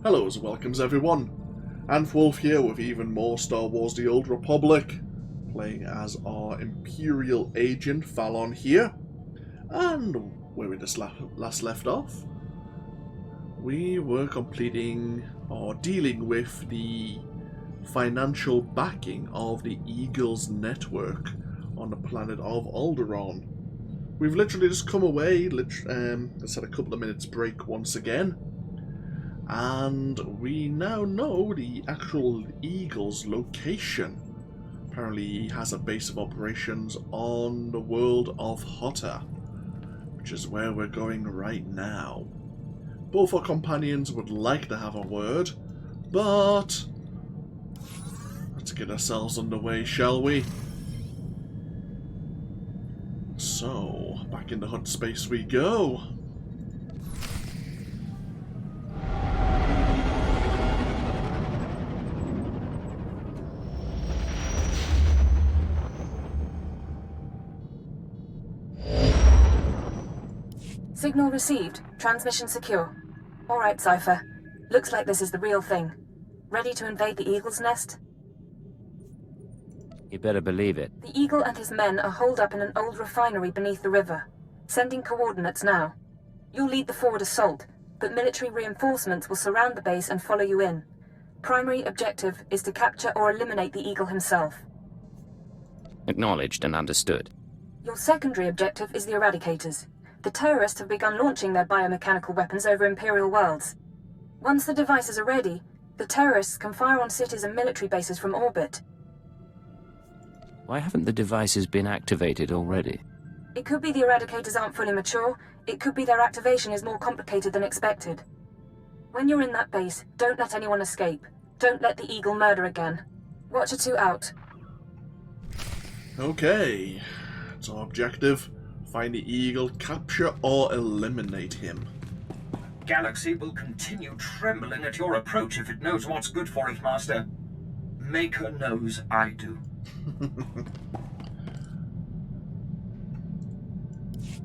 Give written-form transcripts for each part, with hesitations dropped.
Hello and welcomes everyone, Wolf here with even more Star Wars The Old Republic, playing as our Imperial agent Thalon here, and where we just last left off, we were completing or dealing with the financial backing of the Eagles network on the planet of Alderaan. We've literally just come away, let's had a couple of minutes break once again, and we now know the actual Eagle's location. Apparently he has a base of operations on the world of Hutta, which is where we're going right now. Both our companions would like to have a word, but let's get ourselves underway, shall we? So, back into Hut space we go. Signal received. Transmission secure. Alright, Cypher. Looks like this is the real thing. Ready to invade the Eagle's nest? You better believe it. The Eagle and his men are holed up in an old refinery beneath the river. Sending coordinates now. You'll lead the forward assault, but military reinforcements will surround the base and follow you in. Primary objective is to capture or eliminate the Eagle himself. Acknowledged and understood. Your secondary objective is the Eradicators. The terrorists have begun launching their biomechanical weapons over Imperial worlds. Once the devices are ready, the terrorists can fire on cities and military bases from orbit. Why haven't the devices been activated already? It could be the Eradicators aren't fully mature, it could be their activation is more complicated than expected. When you're in that base, don't let anyone escape. Don't let the Eagle murder again. Watcher 2 out. Okay, it's our objective. Find the Eagle, capture or eliminate him. Galaxy will continue trembling at your approach if it knows what's good for it, Master. Maker knows I do.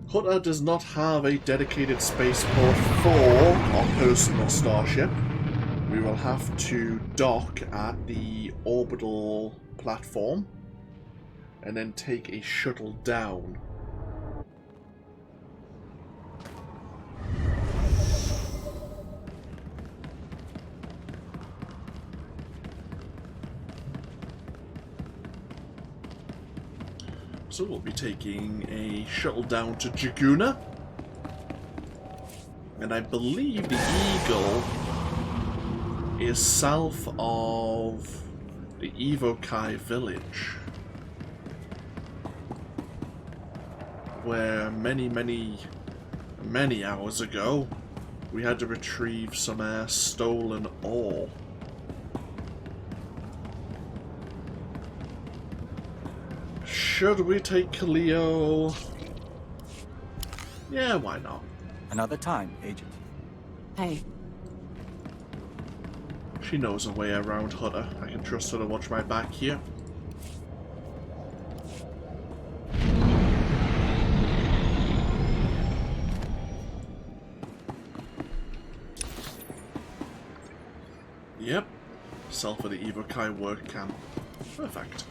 Hutta does not have a dedicated spaceport for our personal starship. We will have to dock at the orbital platform and then take a shuttle down. So we'll be taking a shuttle down to Jaguna. And I believe the Eagle is south of the Evokai village, where many hours ago we had to retrieve some stolen ore. Should we take Kaleo? Yeah, why not? Another time, Agent. Hey. She knows her way around Hutta. I can trust her to watch my back here. Yep. Self of the Evokai work camp. Perfect.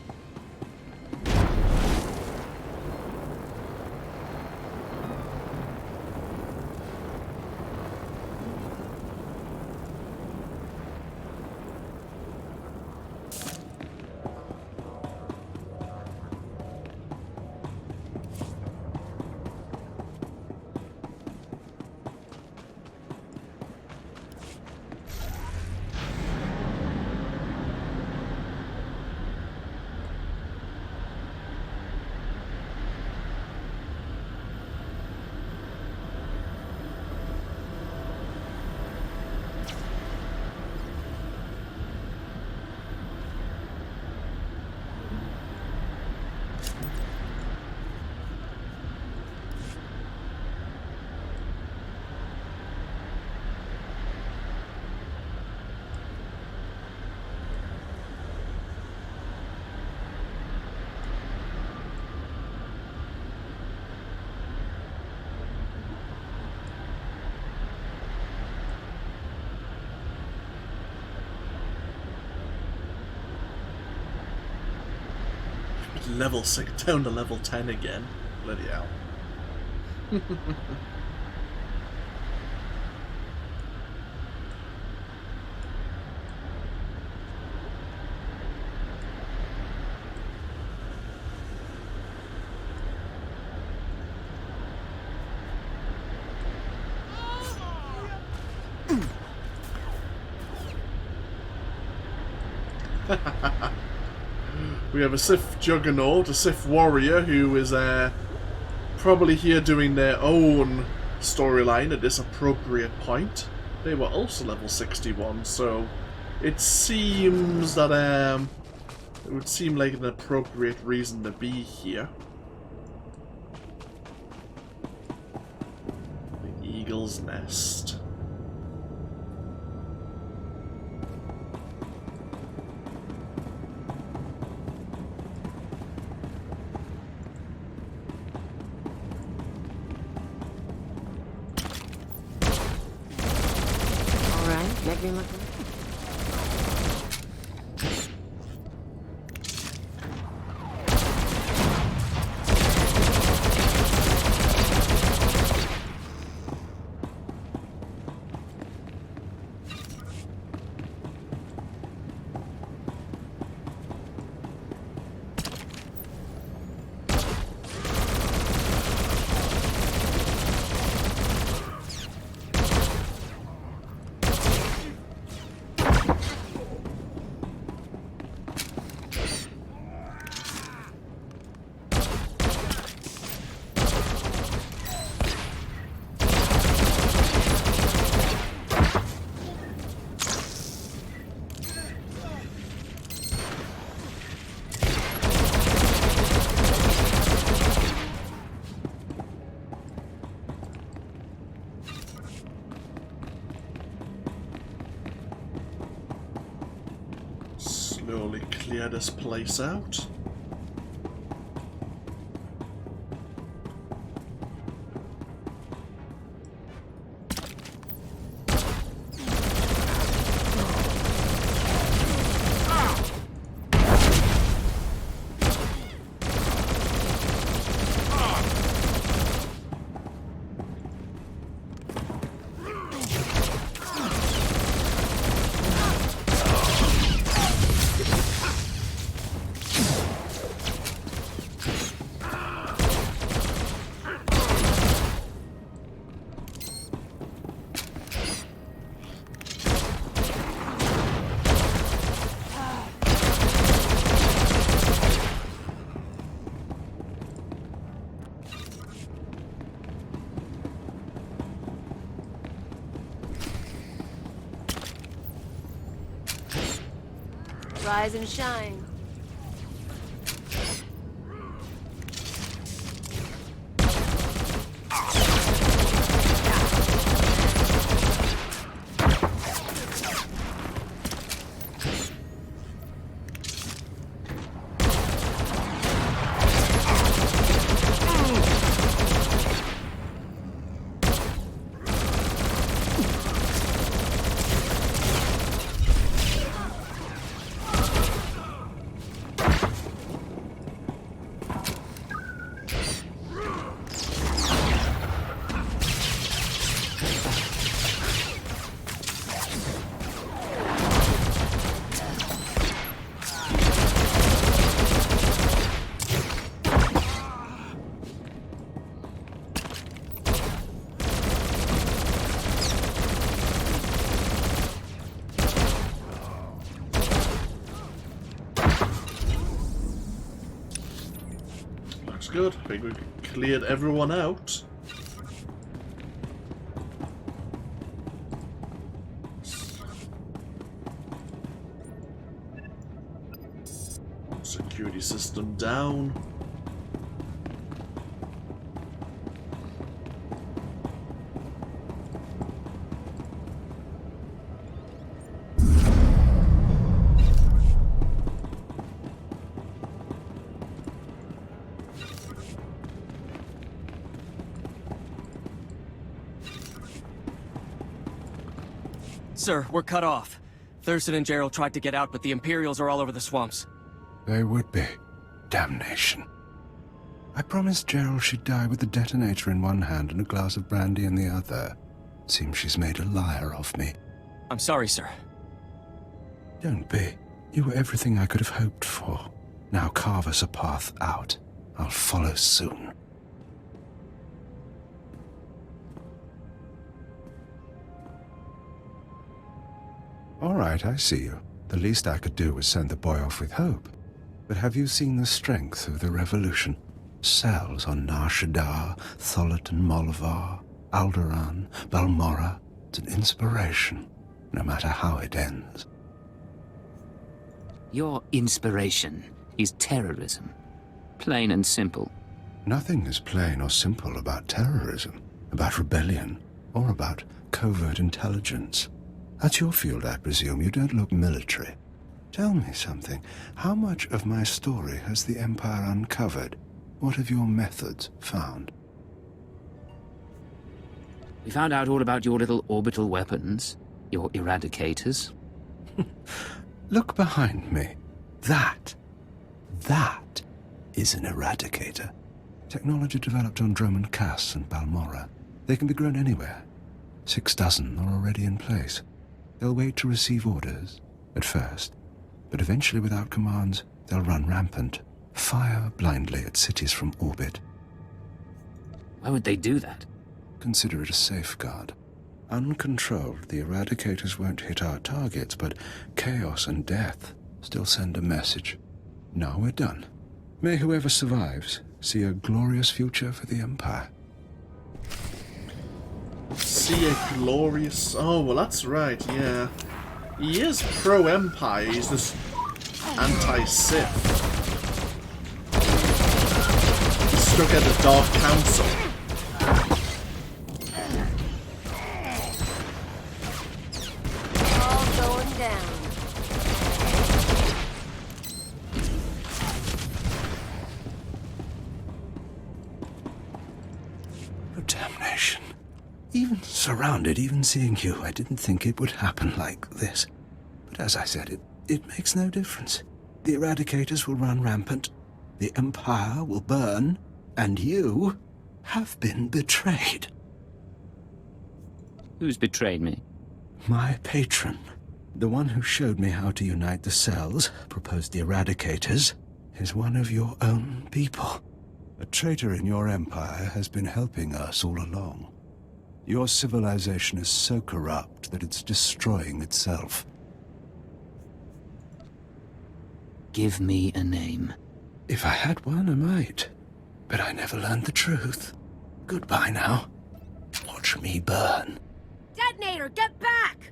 level 6 down to level 10 again. Bloody hell. We have a Sith juggernaut, a Sith warrior, who is probably here doing their own storyline at this appropriate point. They were also level 61, so it seems that it would seem like an appropriate reason to be here. The Eagle's Nest. Make me look. Slowly clear this place out. Rise and shine. Good. I think we cleared everyone out. Security system down. Sir, we're cut off. Thurston and Gerald tried to get out, but the Imperials are all over the swamps. They would be. Damnation. I promised Gerald she'd die with the detonator in one hand and a glass of brandy in the other. Seems she's made a liar of me. I'm sorry, sir. Don't be. You were everything I could have hoped for. Now carve us a path out. I'll follow soon. All right, I see you. The least I could do was send the boy off with hope. But have you seen the strength of the revolution? Cells on Nar Shaddaa, Tholitan Molvar, Alderaan, Balmorra. It's an inspiration, no matter how it ends. Your inspiration is terrorism. Plain and simple. Nothing is plain or simple about terrorism, about rebellion, or about covert intelligence. That's your field, I presume. You don't look military. Tell me something. How much of my story has the Empire uncovered? What have your methods found? We found out all about your little orbital weapons, your eradicators. Look behind me. That is an eradicator. Technology developed on Droman Cass and Balmorra. They can be grown anywhere. 6 dozen are already in place. They'll wait to receive orders, at first, but eventually without commands, they'll run rampant, fire blindly at cities from orbit. Why would they do that? Consider it a safeguard. Uncontrolled, the eradicators won't hit our targets, but chaos and death still send a message. Now we're done. May whoever survives see a glorious future for the Empire. See a glorious... Oh, well, that's right, yeah. He is pro-Empire, he's just anti-Sith. He's stuck at the Dark Council. All going down. Oh, damnation. Even surrounded, even seeing you, I didn't think it would happen like this. But as I said, it makes no difference. The eradicators will run rampant, the Empire will burn, and you have been betrayed. Who's betrayed me? My patron, the one who showed me how to unite the cells, proposed the eradicators, is one of your own people. A traitor in your empire has been helping us all along. Your civilization is so corrupt that it's destroying itself. Give me a name. If I had one, I might. But I never learned the truth. Goodbye now. Watch me burn. Detonator, get back!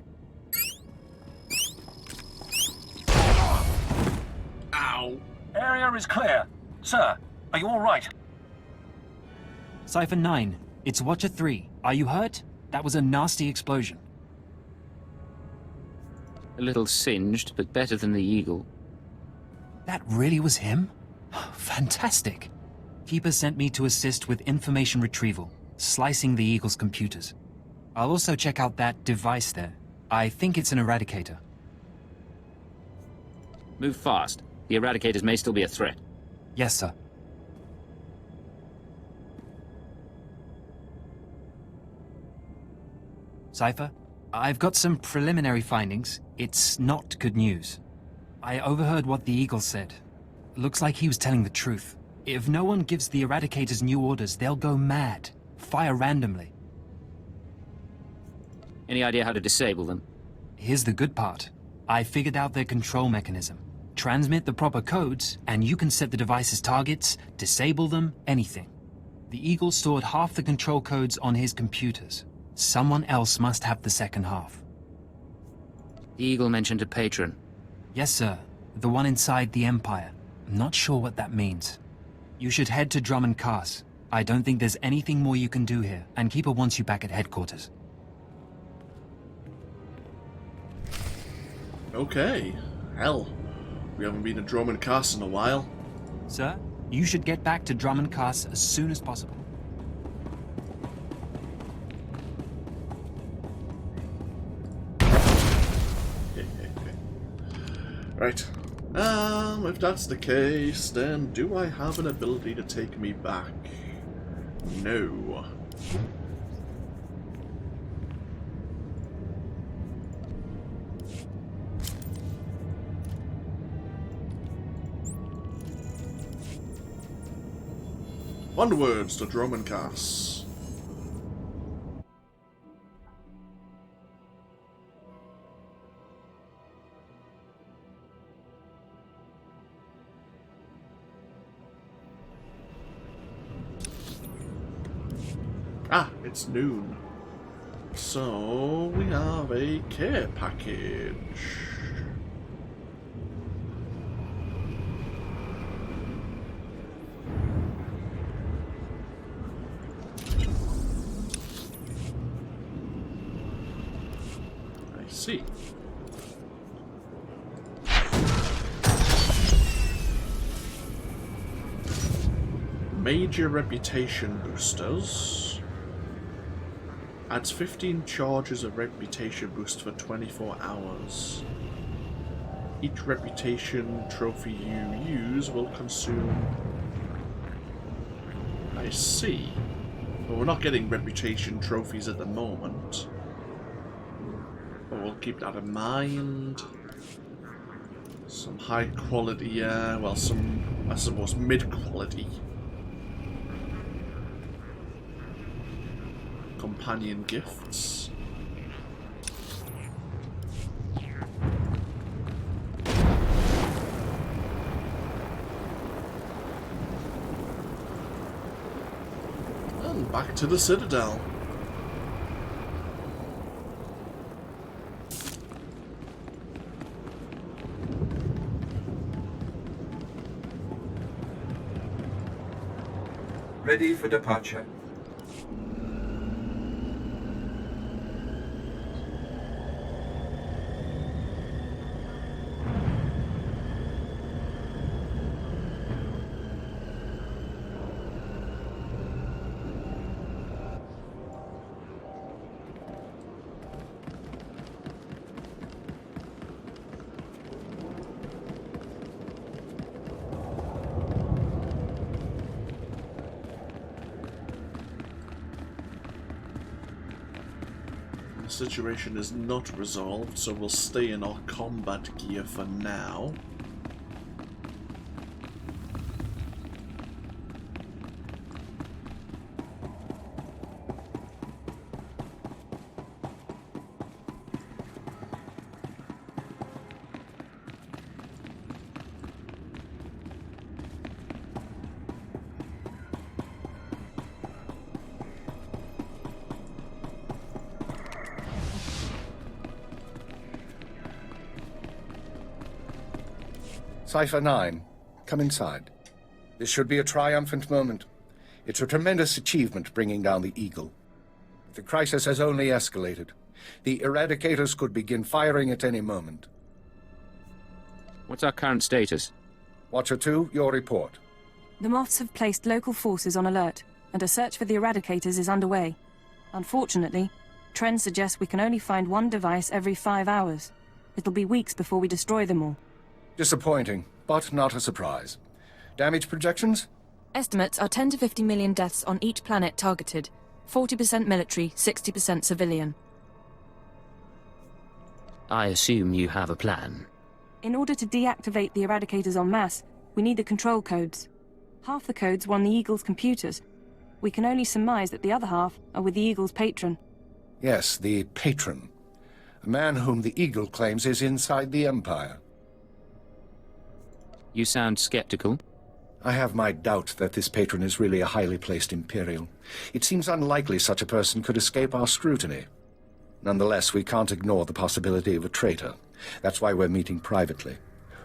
Ow. Area is clear. Sir, are you all right? Cypher 9, it's Watcher 3. Are you hurt? That was a nasty explosion. A little singed, but better than the Eagle. That really was him? Fantastic. Keeper sent me to assist with information retrieval, slicing the Eagle's computers. I'll also check out that device there. I think it's an eradicator. Move fast. The eradicators may still be a threat. Yes, sir. Cypher, I've got some preliminary findings. It's not good news. I overheard what the Eagle said. Looks like he was telling the truth. If no one gives the eradicators new orders, they'll go mad. Fire randomly. Any idea how to disable them? Here's the good part. I figured out their control mechanism. Transmit the proper codes, and you can set the device's targets, disable them, anything. The Eagle stored half the control codes on his computers. Someone else must have the second half. The Eagle mentioned a patron. Yes, sir. The one inside the Empire. I'm not sure what that means. You should head to Drummond Cass. I don't think there's anything more you can do here, and Keeper wants you back at headquarters. Okay. Hell. We haven't been to Drummond Cass in a while. Sir, you should get back to Drummond Cass as soon as possible. Right. If that's the case, then do I have an ability to take me back? No. Onwards to Dromencass. Ah, it's noon. So we have a care package. I see. Major reputation boosters. Adds 15 charges of reputation boost for 24 hours. Each reputation trophy you use will consume... I see. Well, we're not getting reputation trophies at the moment. But we'll keep that in mind. Some high quality, well, some, I suppose, mid quality companion gifts. And back to the Citadel. Ready for departure. The situation is not resolved, so we'll stay in our combat gear for now. Cypher 9, come inside. This should be a triumphant moment. It's a tremendous achievement bringing down the Eagle. The crisis has only escalated. The Eradicators could begin firing at any moment. What's our current status? Watcher 2, your report. The Moths have placed local forces on alert, and a search for the Eradicators is underway. Unfortunately, trends suggest we can only find one device every 5 hours. It'll be weeks before we destroy them all. Disappointing, but not a surprise. Damage projections? Estimates are 10 to 50 million deaths on each planet targeted. 40% military, 60% civilian. I assume you have a plan. In order to deactivate the Eradicators en masse, we need the control codes. Half the codes were on the Eagle's computers. We can only surmise that the other half are with the Eagle's patron. Yes, the patron. A man whom the Eagle claims is inside the Empire. You sound skeptical. I have my doubt that this patron is really a highly placed Imperial. It seems unlikely such a person could escape our scrutiny. Nonetheless, we can't ignore the possibility of a traitor. That's why we're meeting privately.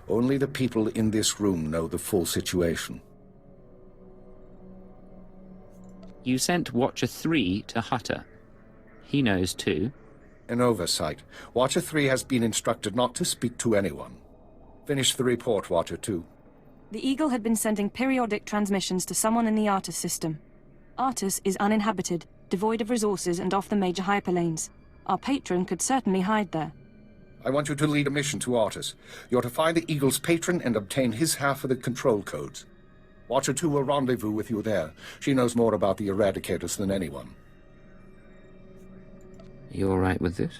Only the people in this room know the full situation. You sent Watcher 3 to Hutta. He knows too. An oversight. Watcher 3 has been instructed not to speak to anyone. Finish the report, Watcher 2. The Eagle had been sending periodic transmissions to someone in the Artus system. Artus is uninhabited, devoid of resources and off the major hyperlanes. Our patron could certainly hide there. I want you to lead a mission to Artus. You're to find the Eagle's patron and obtain his half of the control codes. Watcher 2 will rendezvous with you there. She knows more about the Eradicators than anyone. You all right with this?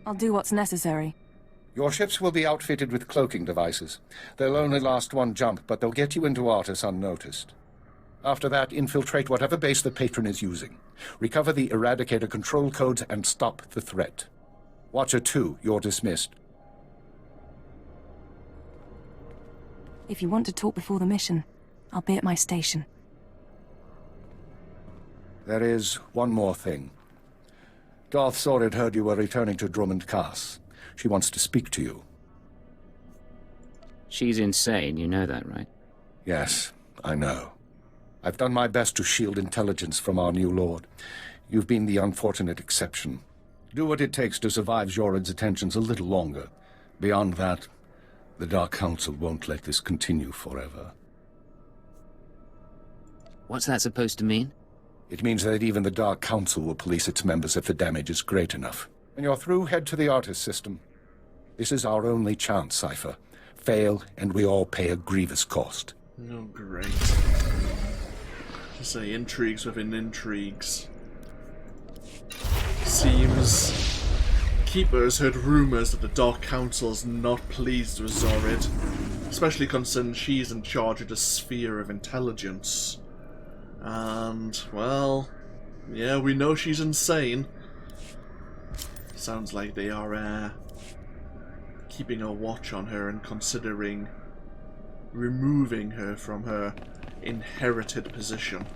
I'll do what's necessary. Your ships will be outfitted with cloaking devices. They'll only last one jump, but they'll get you into Artus unnoticed. After that, infiltrate whatever base the patron is using. Recover the Eradicator control codes and stop the threat. Watcher 2, you're dismissed. If you want to talk before the mission, I'll be at my station. There is one more thing. Darth Zorid heard you were returning to Drummond Cass. She wants to speak to you. She's insane, you know that, right? Yes, I know. I've done my best to shield intelligence from our new lord. You've been the unfortunate exception. Do what it takes to survive Zorid's attentions a little longer. Beyond that, the Dark Council won't let this continue forever. What's that supposed to mean? It means that even the Dark Council will police its members if the damage is great enough. When you're through, head to the Artus system. This is our only chance, Cypher. Fail, and we all pay a grievous cost. Oh, great. To say intrigues within intrigues. Seems Keeper's heard rumors that the Dark Council's not pleased with Zorid, especially considering she's in charge of the sphere of intelligence. And, well, yeah, we know she's insane. Sounds like they are keeping a watch on her and considering removing her from her inherited position.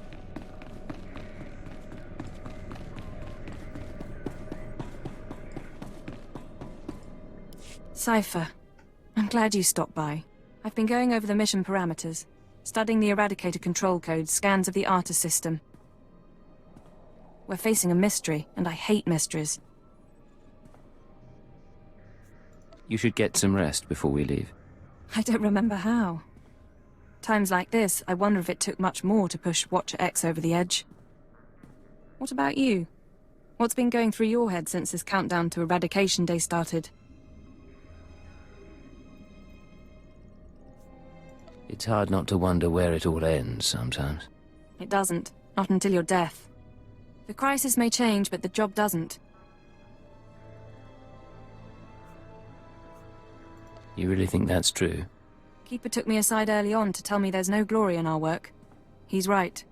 Cypher, I'm glad you stopped by. I've been going over the mission parameters, studying the Eradicator control codes, scans of the Artus system. We're facing a mystery, and I hate mysteries. You should get some rest before we leave. I don't remember how. Times like this, I wonder if it took much more to push Watcher X over the edge. What about you? What's been going through your head since this countdown to Eradication Day started? It's hard not to wonder where it all ends sometimes. It doesn't. Not until your death. The crisis may change, but the job doesn't. You really think that's true? Keeper took me aside early on to tell me there's no glory in our work. He's right.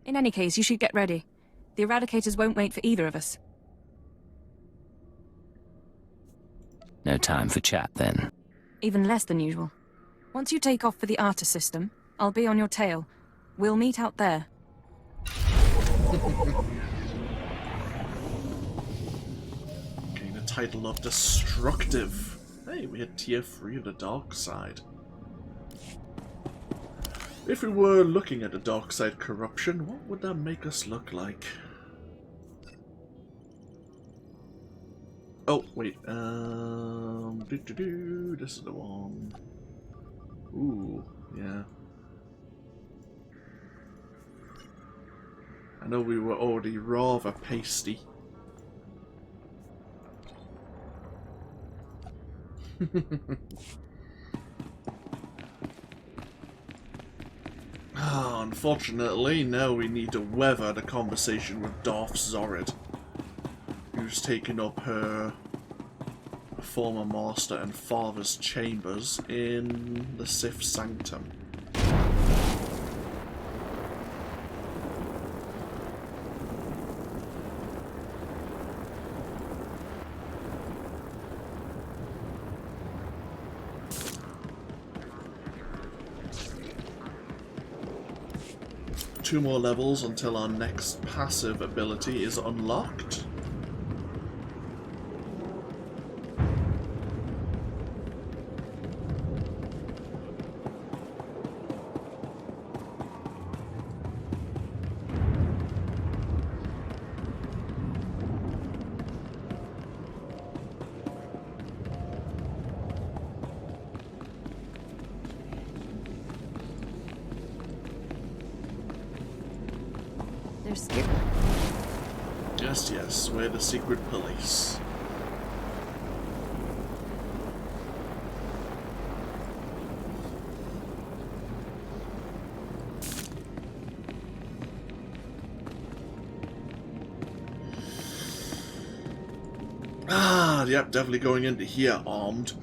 In any case, you should get ready. The Eradicators won't wait for either of us. No time for chat, then. Even less than usual. Once you take off for the Artus system, I'll be on your tail. We'll meet out there. Getting the title of Destructive. Hey, we had tier 3 of the dark side. If we were looking at the dark side corruption, what would that make us look like? Oh, wait, this is the one. Ooh, yeah. I know we were already rather pasty. Unfortunately, now we need to weather the conversation with Darth Zorid, who's taken up her former master and father's chambers in the Sith Sanctum. Two more levels until our next passive ability is unlocked. scared. Yes, yes, we're the secret police. Ah, yep, definitely going into here armed.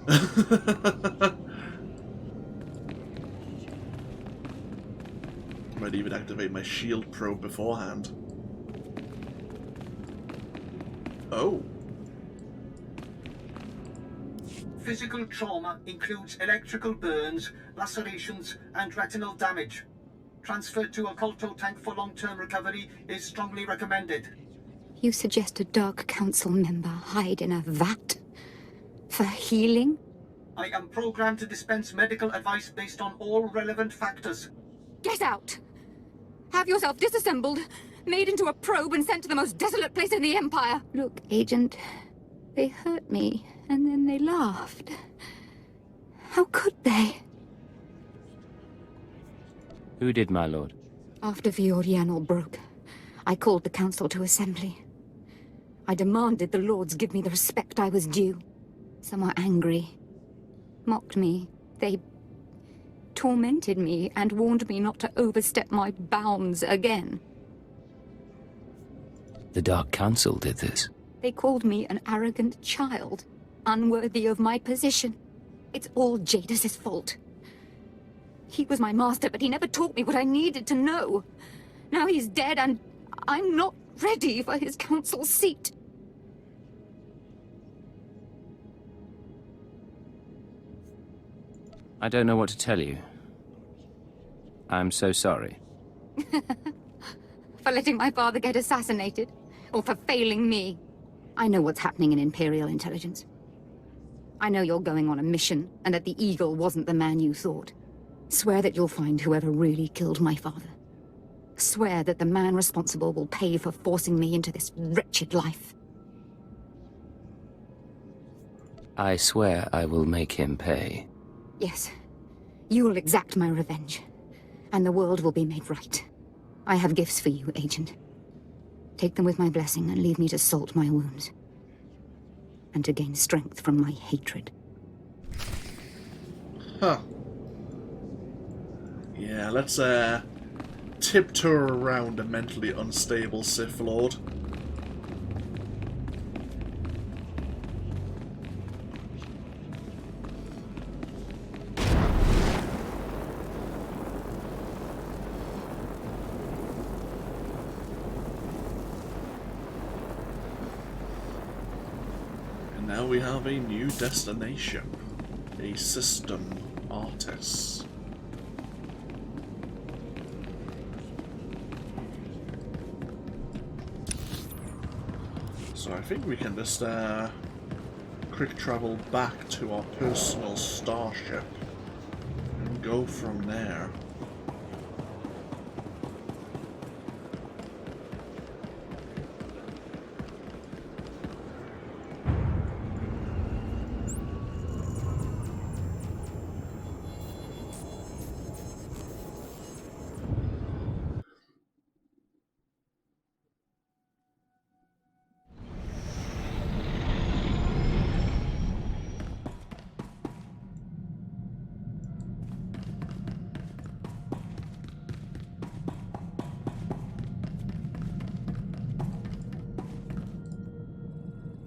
Might even activate my shield probe beforehand. Oh. Physical trauma includes electrical burns, lacerations, and retinal damage. Transfer to a Colto tank for long-term recovery is strongly recommended. You suggest a Dark Council member hide in a vat? For healing? I am programmed to dispense medical advice based on all relevant factors. Get out! Have yourself disassembled, made into a probe and sent to the most desolate place in the Empire! Look, Agent, they hurt me, and then they laughed. How could they? Who did, my lord? After Viorianal broke, I called the Council to assembly. I demanded the Lords give me the respect I was due. Some were angry, mocked me. They tormented me and warned me not to overstep my bounds again. The Dark Council did this. They called me an arrogant child, unworthy of my position. It's all Jadis' fault. He was my master, but he never taught me what I needed to know. Now he's dead, and I'm not ready for his council seat. I don't know what to tell you. I'm so sorry. For letting my father get assassinated, or for failing me. I know what's happening in Imperial Intelligence. I know you're going on a mission, and that the Eagle wasn't the man you thought. Swear that you'll find whoever really killed my father. Swear that the man responsible will pay for forcing me into this wretched life. I swear I will make him pay. Yes. You will exact my revenge, and the world will be made right. I have gifts for you, Agent. Take them with my blessing and leave me to salt my wounds. And to gain strength from my hatred. Huh. Yeah, let's tiptoe around a mentally unstable Sith Lord. And now we have a new destination. A system artist. So I think we can just quick travel back to our personal starship and go from there.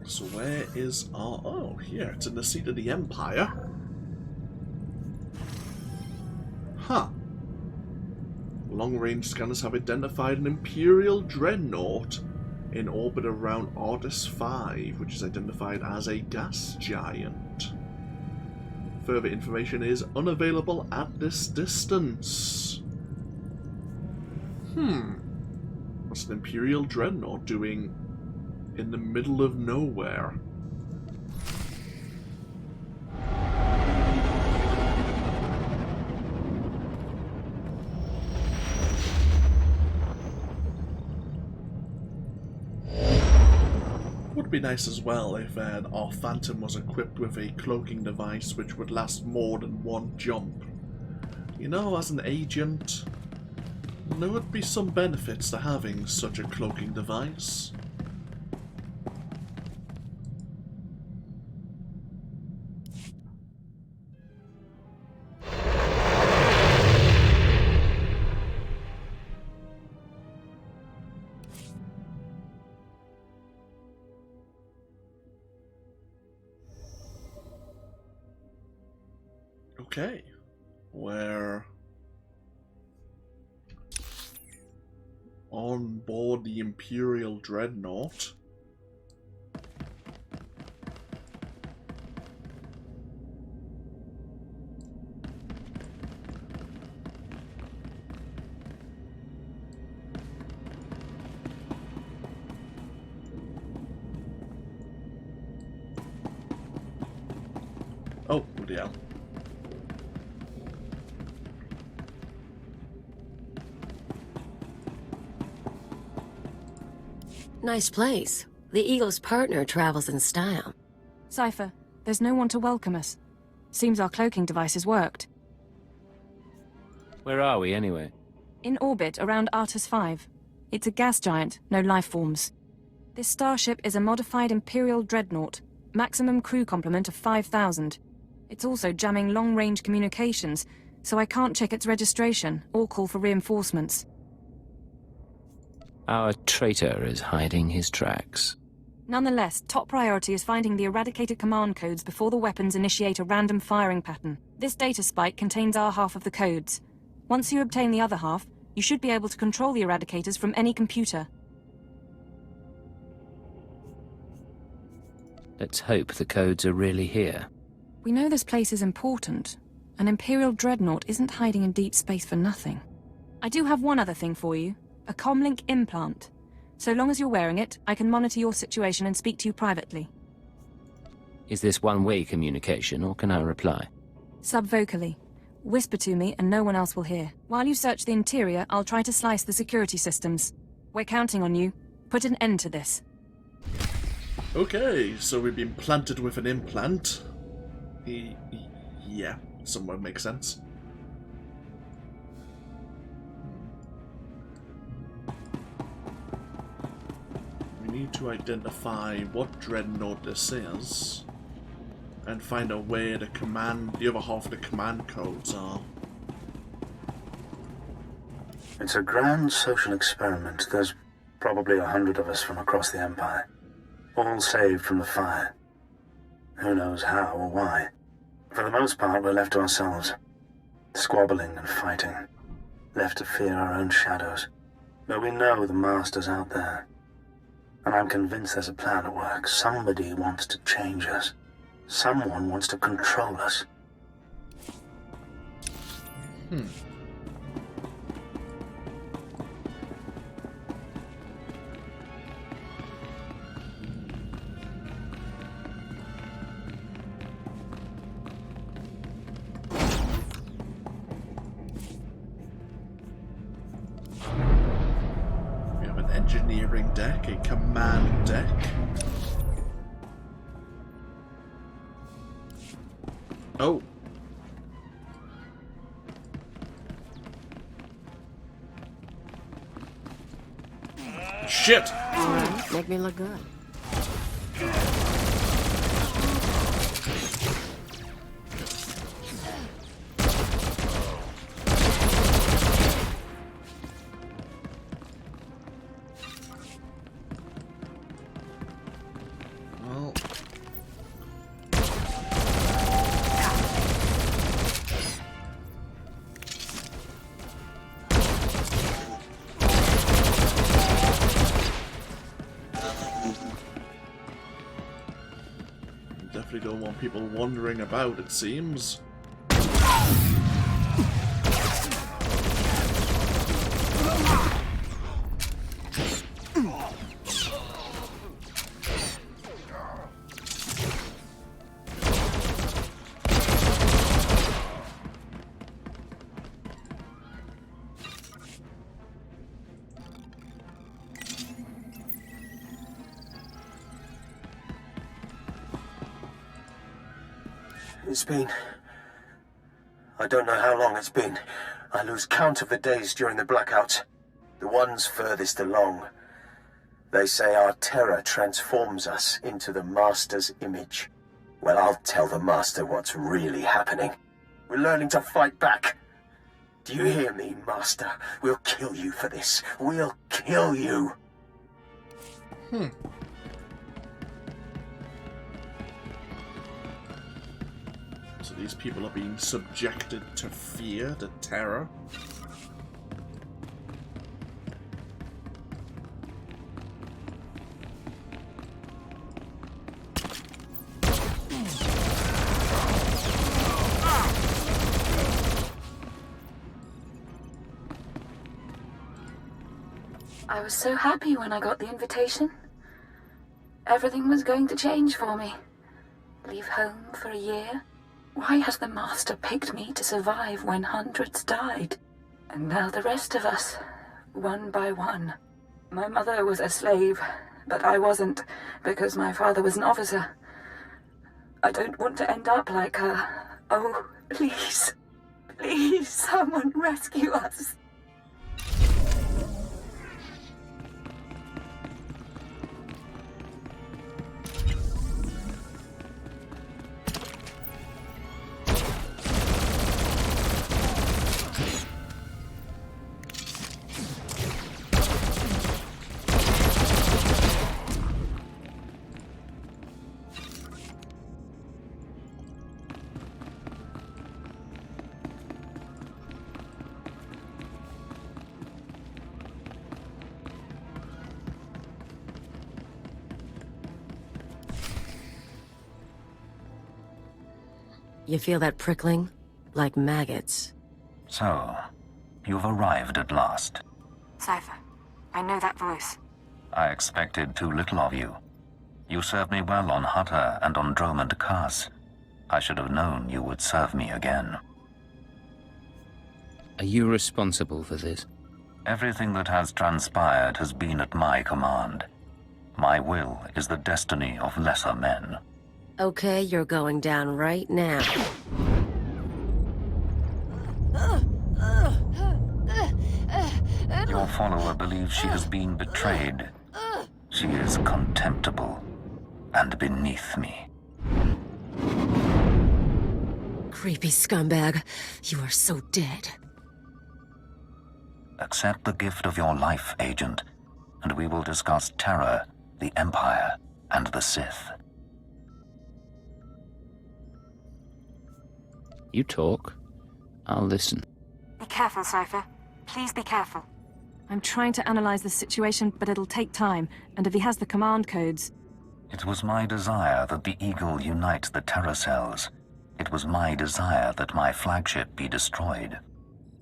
So where is our... Oh, here, it's in the seat of the Empire. Huh. Long-range scanners have identified an Imperial Dreadnought in orbit around Ardus 5, which is identified as a gas giant. Further information is unavailable at this distance. What's an Imperial Dreadnought doing in the middle of nowhere? Would be nice as well if our Phantom was equipped with a cloaking device which would last more than one jump. You know, as an agent, There would be some benefits to having such a cloaking device. Okay, we're on board the Imperial Dreadnought. Oh, bloody hell. Nice place. The Eagle's partner travels in style. Cypher, there's no one to welcome us. Seems our cloaking devices worked. Where are we, anyway? In orbit around Artus 5. It's a gas giant, no life forms. This starship is a modified Imperial Dreadnought. Maximum crew complement of 5,000. It's also jamming long-range communications, so I can't check its registration or call for reinforcements. Our traitor is hiding his tracks. Nonetheless, top priority is finding the eradicated command codes before the weapons initiate a random firing pattern. This data spike contains our half of the codes. Once you obtain the other half, you should be able to control the eradicators from any computer. Let's hope the codes are really here. We know this place is important. An Imperial Dreadnought isn't hiding in deep space for nothing. I do have one other thing for you. A comlink implant. So long as you're wearing it, I can monitor your situation and speak to you privately. Is this one-way communication, or can I reply? Subvocally. Whisper to me and no one else will hear. While you search the interior, I'll try to slice the security systems. We're counting on you. Put an end to this. Okay, so we've been planted with an implant. Yeah, somewhat makes sense. We need to identify what dreadnought this is and find out where the other half of the command codes are. It's a grand social experiment. There's probably 100 of us from across the Empire, all saved from the fire. Who knows how or why. For the most part, we're left to ourselves, squabbling and fighting, left to fear our own shadows. But we know the Master's out there. And I'm convinced there's a plan at work. Somebody wants to change us. Someone wants to control us. We have an engineering deck, a command deck. Oh. Shit! Make me look good. Well... Definitely don't want people wandering about, it seems. It's been... I don't know how long it's been. I lose count of the days during the blackout. The ones furthest along. They say our terror transforms us into the Master's image. Well, I'll tell the Master what's really happening. We're learning to fight back. Do you hear me, Master? We'll kill you for this. We'll kill you. So these people are being subjected to fear, to terror. I was so happy when I got the invitation. Everything was going to change for me. Leave home for a year. Why has the Master picked me to survive when hundreds died? And now the rest of us, one by one. My mother was a slave, but I wasn't, because my father was an officer. I don't want to end up like her. Oh, please. Please, someone rescue us. You feel that prickling? Like maggots. So, you've arrived at last. Cypher, I know that voice. I expected too little of you. You served me well on Hutta and on Dromund Kaas. I should have known you would serve me again. Are you responsible for this? Everything that has transpired has been at my command. My will is the destiny of lesser men. Okay, you're going down right now. Your follower believes she has been betrayed. She is contemptible and beneath me. Creepy scumbag. You are so dead. Accept the gift of your life, Agent, and we will discuss terror, the Empire, and the Sith. You talk. I'll listen. Be careful, Cypher. Please be careful. I'm trying to analyze the situation, but it'll take time, and if he has the command codes... It was my desire that the Eagle unite the terror cells. It was my desire that my flagship be destroyed.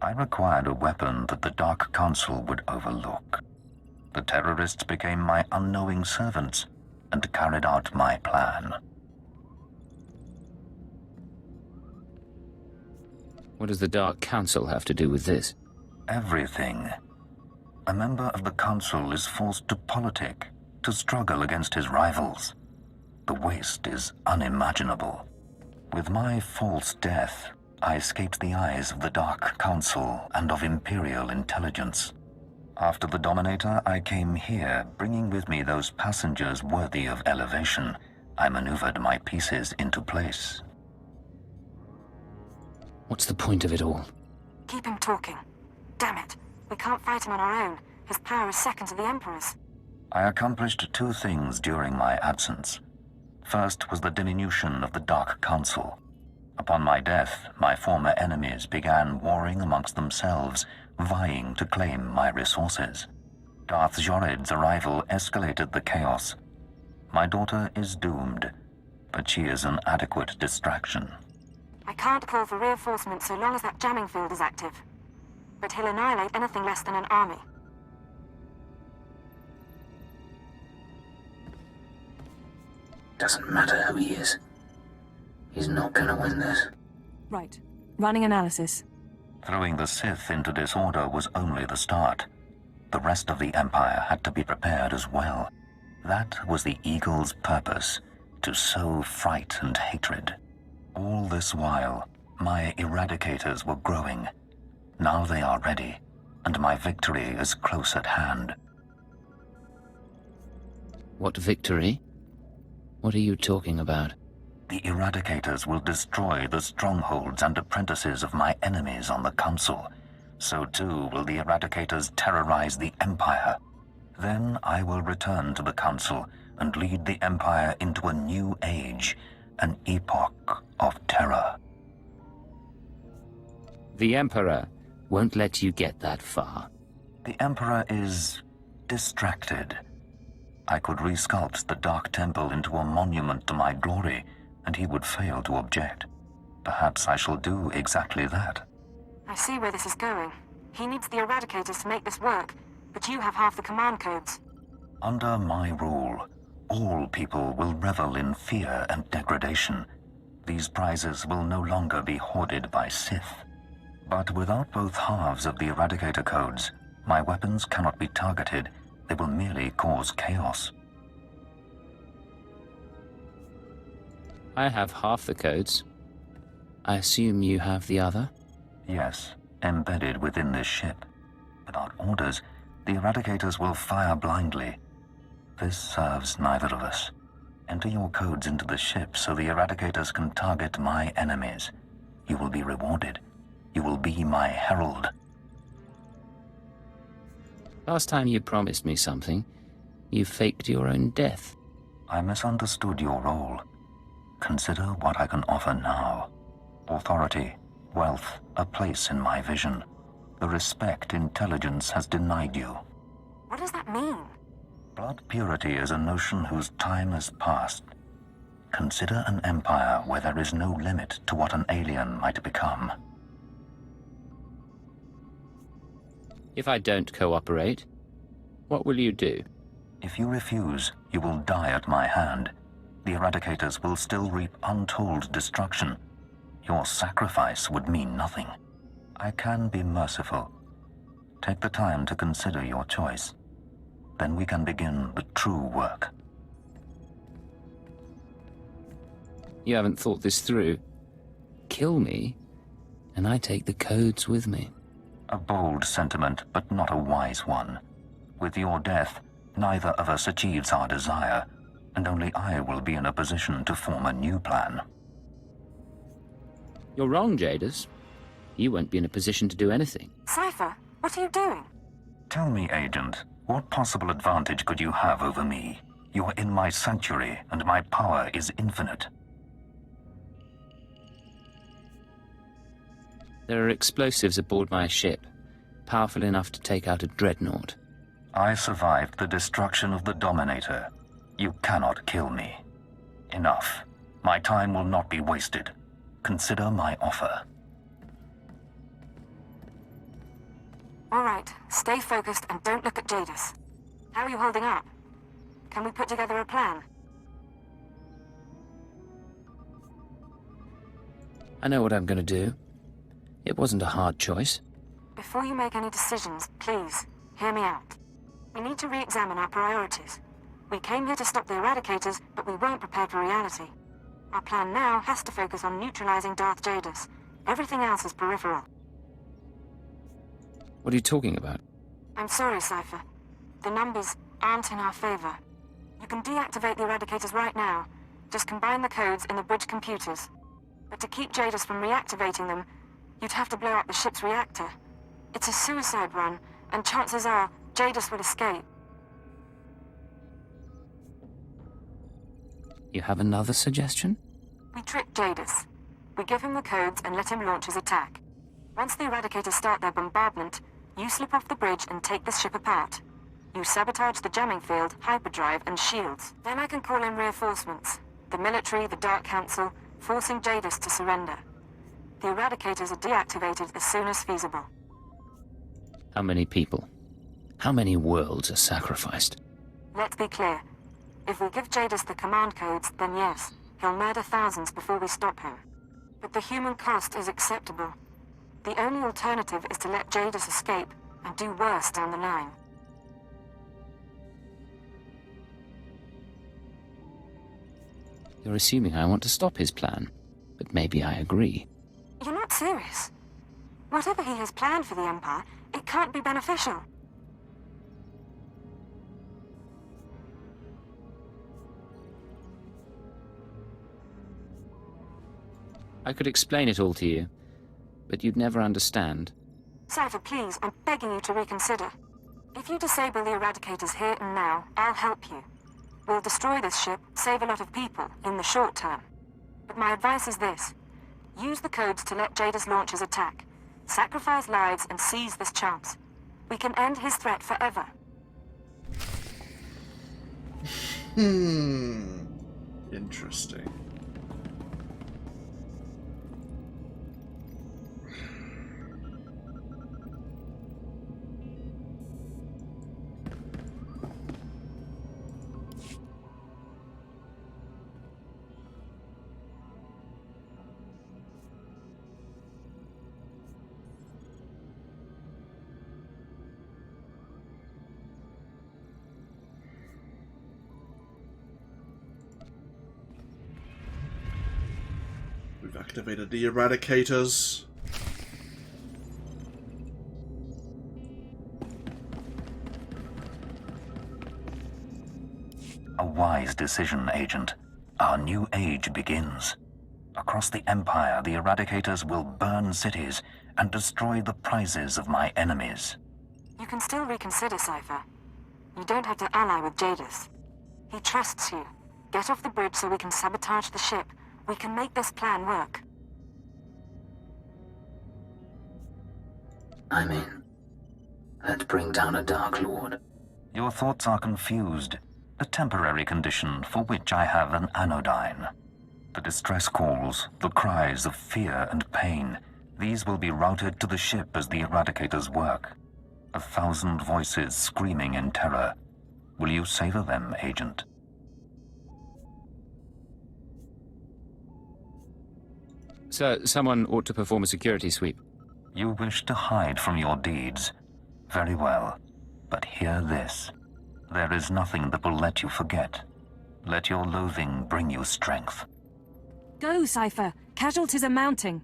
I required a weapon that the Dark Council would overlook. The terrorists became my unknowing servants and carried out my plan. What does the Dark Council have to do with this? Everything. A member of the Council is forced to politic, to struggle against his rivals. The waste is unimaginable. With my false death, I escaped the eyes of the Dark Council and of Imperial Intelligence. After the Dominator, I came here, bringing with me those passengers worthy of elevation. I maneuvered my pieces into place. What's the point of it all? Keep him talking. Damn it. We can't fight him on our own. His power is second to the Emperor's. I accomplished two things during my absence. First was the diminution of the Dark Council. Upon my death, my former enemies began warring amongst themselves, vying to claim my resources. Darth Jored's arrival escalated the chaos. My daughter is doomed, but she is an adequate distraction. I can't call for reinforcements so long as that jamming field is active. But he'll annihilate anything less than an army. Doesn't matter who he is. He's not gonna win this. Right. Running analysis. Throwing the Sith into disorder was only the start. The rest of the Empire had to be prepared as well. That was the Eagle's purpose, to sow fright and hatred. All this while, my eradicators were growing. Now they are ready, and my victory is close at hand. What victory? What are you talking about? The Eradicators will destroy the strongholds and apprentices of my enemies on the Council. So too will the Eradicators terrorize the Empire. Then I will return to the Council and lead the Empire into a new age, an epoch of terror. The Emperor won't let you get that far. The Emperor is distracted. I could resculpt the Dark Temple into a monument to my glory, and he would fail to object. Perhaps I shall do exactly that. I see where this is going. He needs the Eradicators to make this work, but you have half the command codes. Under my rule, all people will revel in fear and degradation. These prizes will no longer be hoarded by Sith. But without both halves of the Eradicator codes, my weapons cannot be targeted. They will merely cause chaos. I have half the codes. I assume you have the other? Yes, embedded within this ship. Without orders, the Eradicators will fire blindly. This serves neither of us. Enter your codes into the ship so the Eradicators can target my enemies. You will be rewarded. You will be my herald. Last time you promised me something, you faked your own death. I misunderstood your role. Consider what I can offer now. Authority, wealth, a place in my vision. The respect intelligence has denied you. What does that mean? Blood purity is a notion whose time has passed. Consider an empire where there is no limit to what an alien might become. If I don't cooperate, what will you do? If you refuse, you will die at my hand. The Eradicators will still reap untold destruction. Your sacrifice would mean nothing. I can be merciful. Take the time to consider your choice. Then we can begin the true work. You haven't thought this through. Kill me, and I take the codes with me. A bold sentiment, but not a wise one. With your death, neither of us achieves our desire, and only I will be in a position to form a new plan. You're wrong, Jadis. You won't be in a position to do anything. Cypher, what are you doing? Tell me, Agent, what possible advantage could you have over me? You're in my sanctuary, and my power is infinite. There are explosives aboard my ship, powerful enough to take out a dreadnought. I survived the destruction of the Dominator. You cannot kill me. Enough. My time will not be wasted. Consider my offer. All right, stay focused and don't look at Jadis. How are you holding up? Can we put together a plan? I know what I'm going to do. It wasn't a hard choice. Before you make any decisions, please, hear me out. We need to re-examine our priorities. We came here to stop the Eradicators, but we weren't prepared for reality. Our plan now has to focus on neutralizing Darth Jadis. Everything else is peripheral. What are you talking about? I'm sorry, Cypher. The numbers aren't in our favor. You can deactivate the Eradicators right now. Just combine the codes in the bridge computers. But to keep Jadis from reactivating them, you'd have to blow up the ship's reactor. It's a suicide run, and chances are Jadis will escape. You have another suggestion? We trick Jadis. We give him the codes and let him launch his attack. Once the Eradicators start their bombardment, you slip off the bridge and take the ship apart. You sabotage the jamming field, hyperdrive, and shields. Then I can call in reinforcements. The military, the Dark Council, forcing Jadis to surrender. The Eradicators are deactivated as soon as feasible. How many people? How many worlds are sacrificed? Let's be clear. If we give Jadis the command codes, then yes, he'll murder thousands before we stop him. But the human cost is acceptable. The only alternative is to let Jadis escape and do worse down the line. You're assuming I want to stop his plan, but maybe I agree. You're not serious. Whatever he has planned for the Empire, it can't be beneficial. I could explain it all to you, but you'd never understand. Cypher, please, I'm begging you to reconsider. If you disable the Eradicators here and now, I'll help you. We'll destroy this ship, save a lot of people, in the short term. But my advice is this. Use the codes to let Jadis launch his attack. Sacrifice lives and seize this chance. We can end his threat forever. Interesting. We've activated the Eradicators. A wise decision, Agent. Our new age begins. Across the Empire, the Eradicators will burn cities and destroy the prizes of my enemies. You can still reconsider, Cypher. You don't have to ally with Jadis. He trusts you. Get off the bridge so we can sabotage the ship. We can make this plan work. I'm in. Let's bring down a Dark Lord. Your thoughts are confused. A temporary condition for which I have an anodyne. The distress calls, the cries of fear and pain, these will be routed to the ship as the Eradicators work. 1,000 voices screaming in terror. Will you savor them, Agent? So, someone ought to perform a security sweep. You wish to hide from your deeds. Very well. But hear this. There is nothing that will let you forget. Let your loathing bring you strength. Go, Cypher. Casualties are mounting.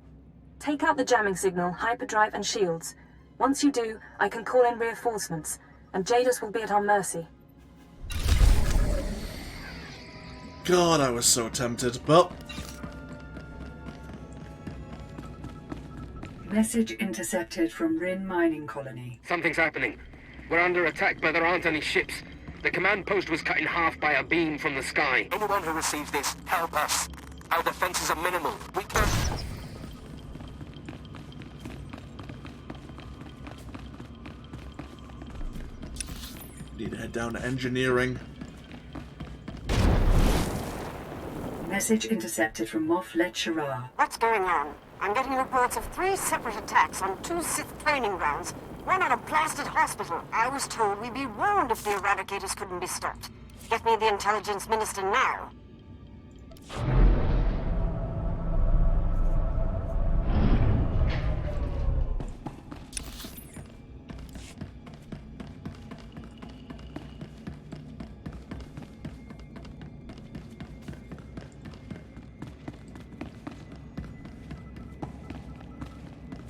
Take out the jamming signal, hyperdrive and shields. Once you do, I can call in reinforcements, and Jadis will be at our mercy. God, I was so tempted, but... Message intercepted from Rin Mining Colony. Something's happening. We're under attack, but there aren't any ships. The command post was cut in half by a beam from the sky. Anyone who receives this, help us. Our defenses are minimal. We can... Need to head down to engineering. Message intercepted from Moff Letcherar. What's going on? I'm getting reports of 3 separate attacks on 2 Sith training grounds, one at a blasted hospital. I was told we'd be warned if the Eradicators couldn't be stopped. Get me the Intelligence Minister now.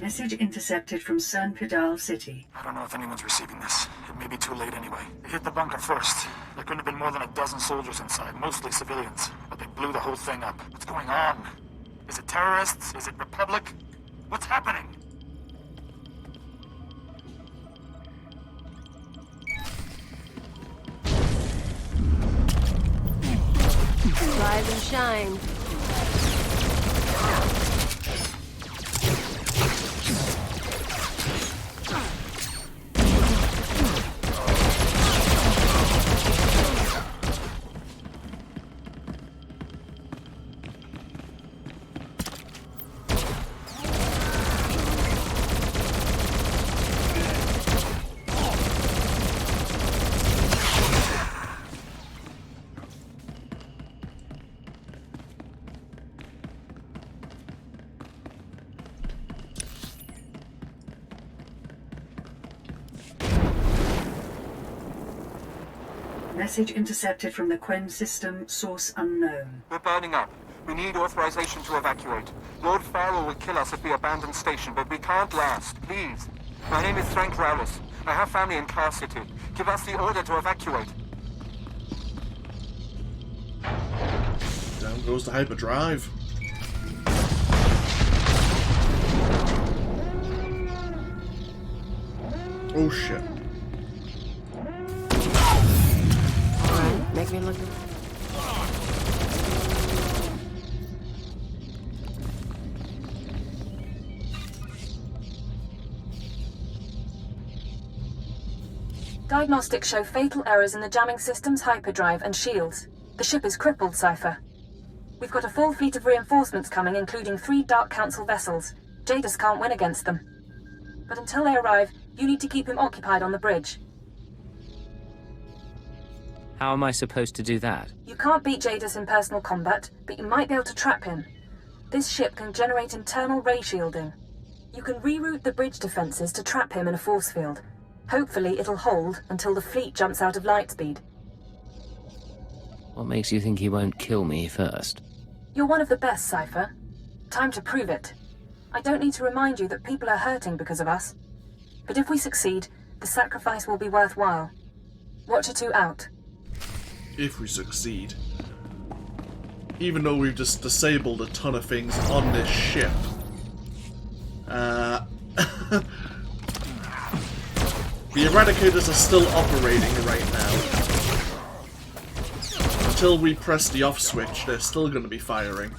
Message intercepted from Cern Pidal City. I don't know if anyone's receiving this. It may be too late anyway. They hit the bunker first. There couldn't have been more than a dozen soldiers inside, mostly civilians. But they blew the whole thing up. What's going on? Is it terrorists? Is it Republic? What's happening? Rise and shine. Message intercepted from the Quen system, source unknown. We're burning up. We need authorization to evacuate. Lord Farrell will kill us if we abandon station, but we can't last. Please. My name is Frank Rowlis. I have family in Car City. Give us the order to evacuate. Down goes the hyperdrive. Oh shit. Alright, make me look. Diagnostics show fatal errors in the jamming system's hyperdrive and shields. The ship is crippled, Cypher. We've got a full fleet of reinforcements coming, including 3 Dark Council vessels. Jadis can't win against them. But until they arrive, you need to keep him occupied on the bridge. How am I supposed to do that? You can't beat Jadis in personal combat, but you might be able to trap him. This ship can generate internal ray shielding. You can reroute the bridge defenses to trap him in a force field. Hopefully it'll hold until the fleet jumps out of light speed. What makes you think he won't kill me first? You're one of the best, Cypher. Time to prove it. I don't need to remind you that people are hurting because of us. But if we succeed, the sacrifice will be worthwhile. Watcher 2 out. If we succeed. Even though we've just disabled a ton of things on this ship. The Eradicators are still operating right now. Until we press the off switch, they're still going to be firing.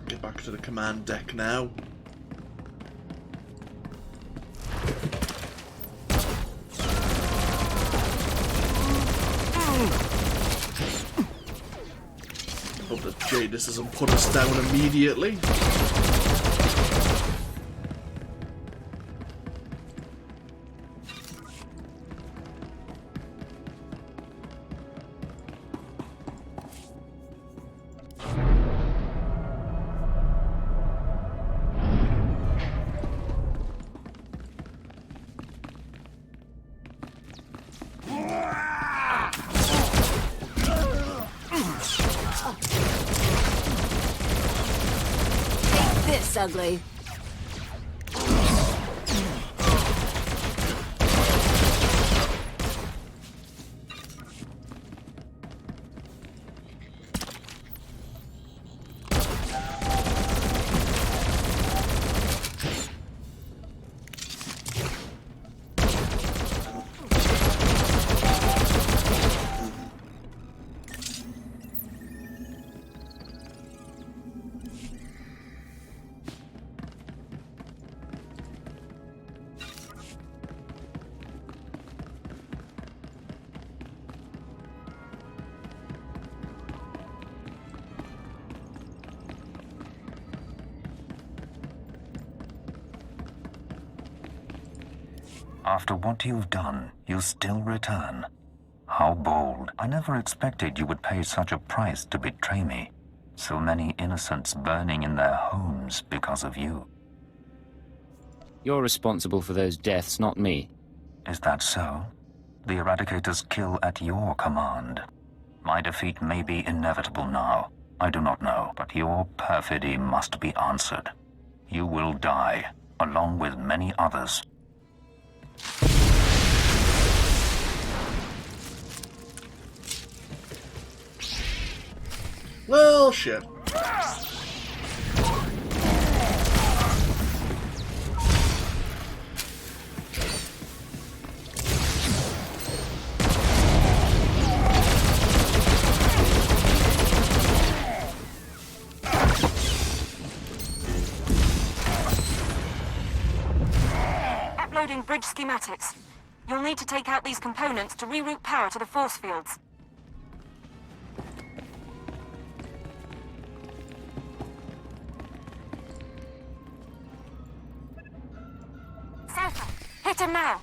Get back to the command deck now. Hope that Jadis doesn't put us down immediately. This ugly. After what you've done, you still return. How bold. I never expected you would pay such a price to betray me. So many innocents burning in their homes because of you. You're responsible for those deaths, not me. Is that so? The Eradicators kill at your command. My defeat may be inevitable now. I do not know, but your perfidy must be answered. You will die, along with many others. Well, shit. Downloading bridge schematics. You'll need to take out these components to reroute power to the force fields. Cypher, hit him now!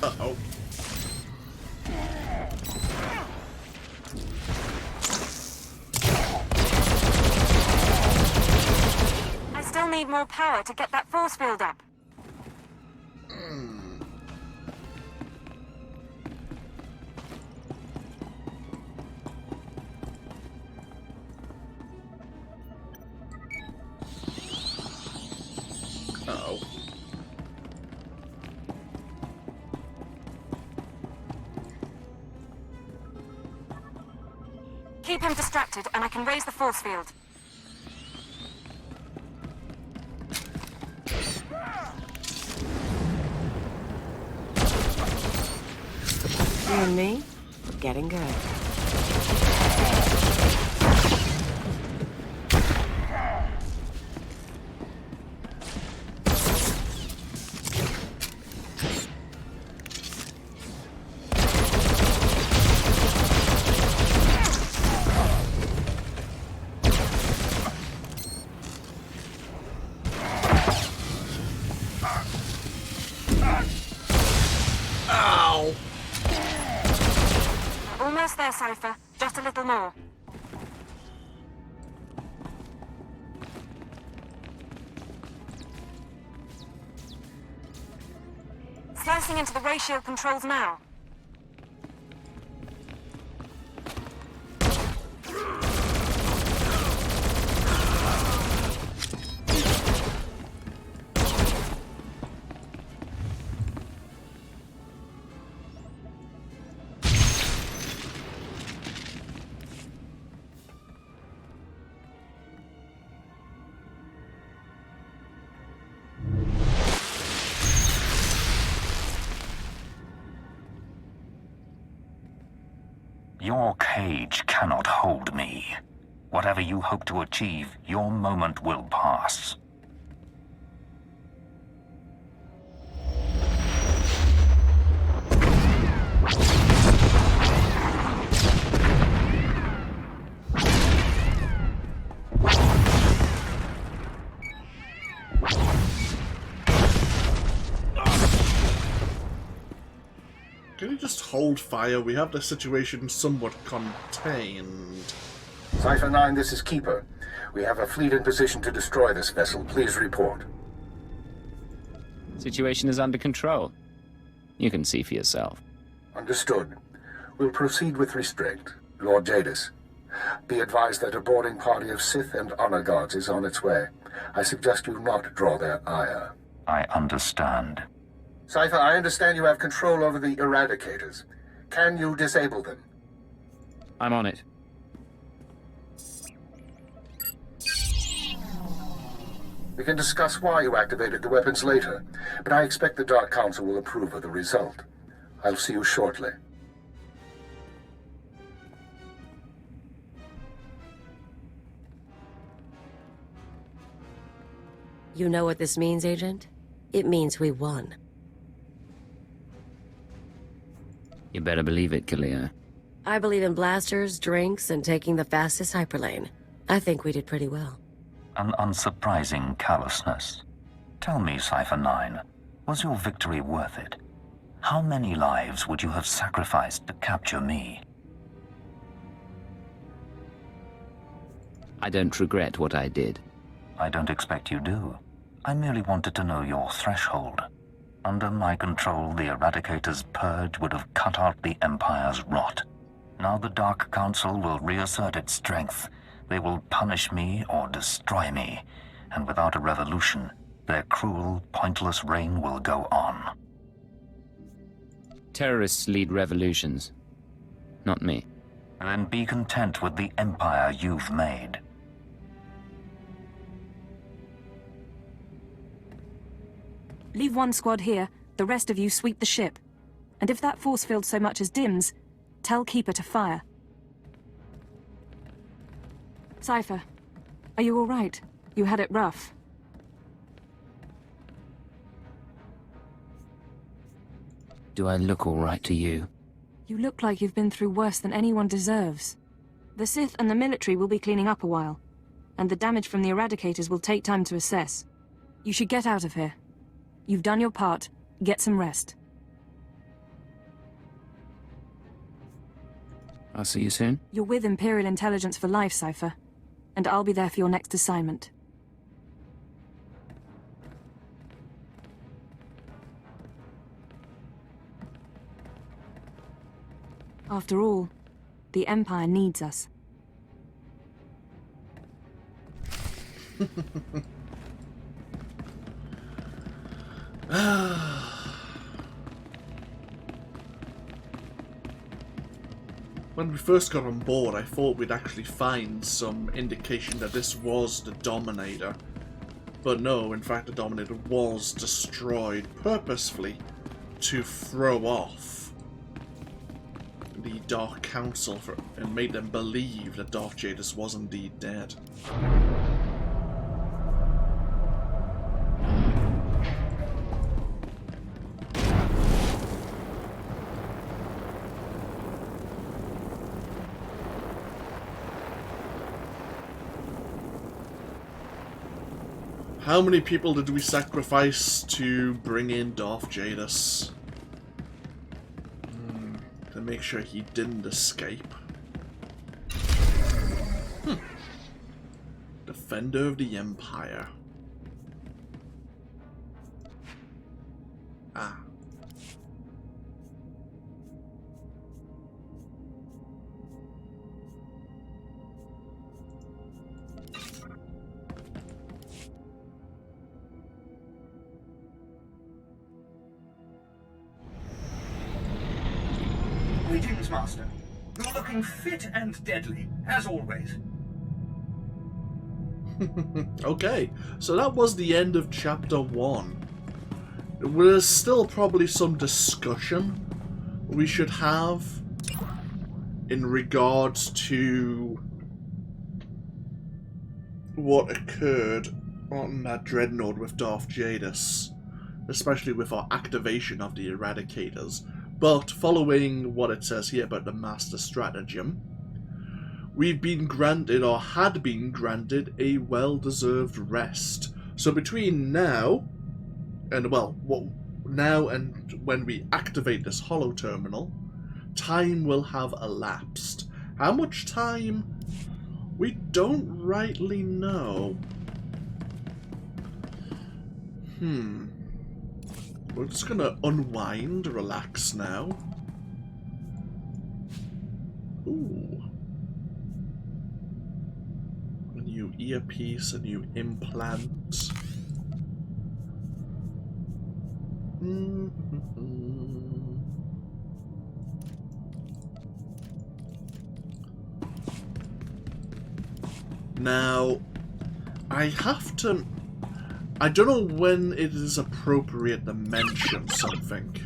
Uh-oh. I still need more power to get that force field up. Uh-oh. Keep him distracted, and I can raise the force field. You and me, we're getting good. Ow! Almost there, Cypher. Just a little more. Slicing into the ratio controls now. Your cage cannot hold me. Whatever you hope to achieve, your moment will pass. Can you just hold fire? We have the situation somewhat contained. Cypher 9, this is Keeper. We have a fleet in position to destroy this vessel. Please report. Situation is under control. You can see for yourself. Understood. We'll proceed with restraint. Lord Jadis, be advised that a boarding party of Sith and honor guards is on its way. I suggest you not draw their ire. I understand. Cypher, I understand you have control over the Eradicators. Can you disable them? I'm on it. We can discuss why you activated the weapons later, but I expect the Dark Council will approve of the result. I'll see you shortly. You know what this means, Agent? It means we won. You better believe it, Kalia. I believe in blasters, drinks, and taking the fastest hyperlane. I think we did pretty well. An unsurprising callousness. Tell me, Cypher 9, was your victory worth it? How many lives would you have sacrificed to capture me? I don't regret what I did. I don't expect you do. I merely wanted to know your threshold. Under my control, the Eradicator's purge would have cut out the Empire's rot. Now the Dark Council will reassert its strength. They will punish me or destroy me, and without a revolution, their cruel, pointless reign will go on. Terrorists lead revolutions. Not me. Then be content with the empire you've made. Leave one squad here, the rest of you sweep the ship. And if that force field so much as dims, tell Keeper to fire. Cypher, are you all right? You had it rough. Do I look all right to you? You look like you've been through worse than anyone deserves. The Sith and the military will be cleaning up a while, and the damage from the Eradicators will take time to assess. You should get out of here. You've done your part. Get some rest. I'll see you soon. You're with Imperial Intelligence for life, Cypher. And I'll be there for your next assignment. After all, the Empire needs us. When we first got on board, I thought we'd actually find some indication that this was the Dominator. But no, in fact the Dominator was destroyed purposefully to throw off the Dark Council and made them believe that Darth Jadis was indeed dead. How many people did we sacrifice to bring in Darth Jadis? To make sure he didn't escape. Defender of the Empire. Ah. Greetings, Master. You're looking fit and deadly, as always. Okay, so that was the end of Chapter 1. There's still probably some discussion we should have in regards to what occurred on that Dreadnought with Darth Jadis, especially with our activation of the Eradicators. But following what it says here about the Master Stratagem, we've been granted, or had been granted, a well-deserved rest. So between now and, well, now and when we activate this holo terminal, time will have elapsed. How much time? We don't rightly know. We're just gonna unwind, relax now. Ooh. A new earpiece, a new implant. Now, I don't know when it is appropriate to mention something.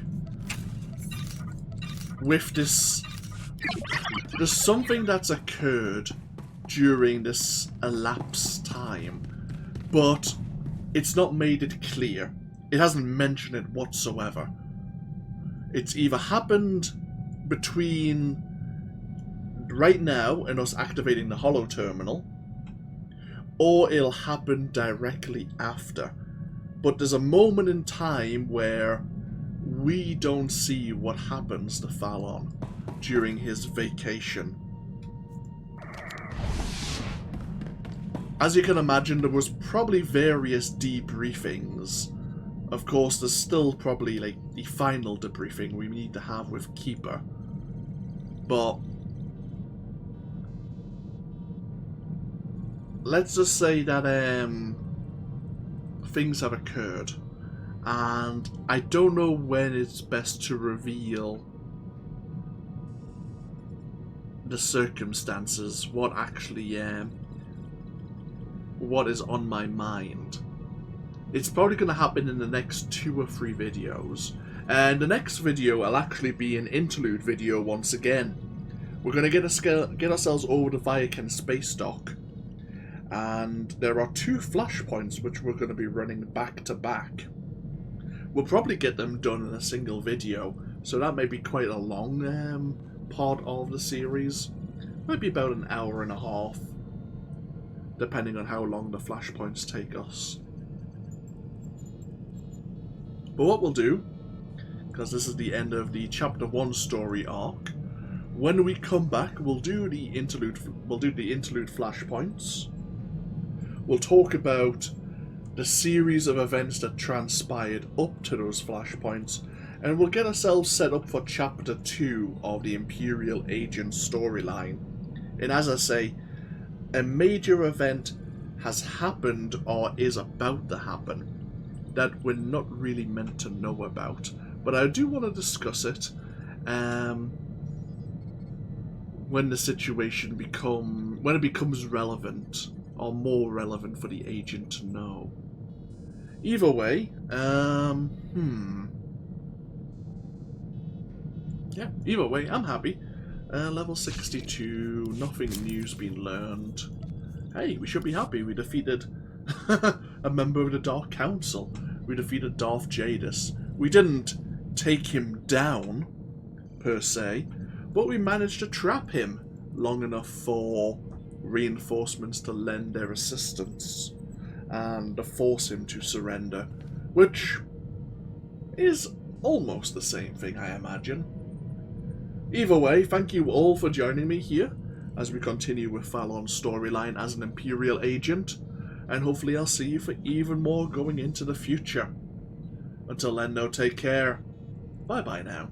With this, there's something that's occurred during this elapsed time, but it's not made it clear. It hasn't mentioned it whatsoever. It's either happened between right now and us activating the holo terminal, or it'll happen directly after. But there's a moment in time where we don't see what happens to Thalon during his vacation. As you can imagine, there was probably various debriefings. Of course, there's still probably like the final debriefing we need to have with Keeper. But let's just say that things have occurred, and I don't know when it's best to reveal the circumstances, what actually what is on my mind. It's probably going to happen in the next 2 or 3 videos. And the next video will actually be an interlude video once again. We're going to get ourselves over to Viaken Space Dock. And there are 2 flashpoints which we're going to be running back to back. We'll probably get them done in a single video, so that may be quite a long part of the series. Might be about an hour and a half, depending on how long the flashpoints take us. But what we'll do, because this is the end of the Chapter 1 story arc, when we come back, we'll do the interlude flashpoints. We'll talk about the series of events that transpired up to those flashpoints, and we'll get ourselves set up for Chapter 2 of the Imperial Agent storyline. And as I say, a major event has happened or is about to happen that we're not really meant to know about. But I do want to discuss it when the situation becomes relevant, or more relevant for the agent to know. Either way, yeah, either way, I'm happy. Level 62, nothing new's been learned. Hey, we should be happy. We defeated a member of the Dark Council. We defeated Darth Jadis. We didn't take him down, per se, but we managed to trap him long enough for reinforcements to lend their assistance and to force him to surrender, which is almost the same thing, I imagine. Either way, thank you all for joining me here as we continue with Thalon's storyline as an Imperial agent, and hopefully I'll see you for even more going into the future. Until then, though, take care. Bye-bye now.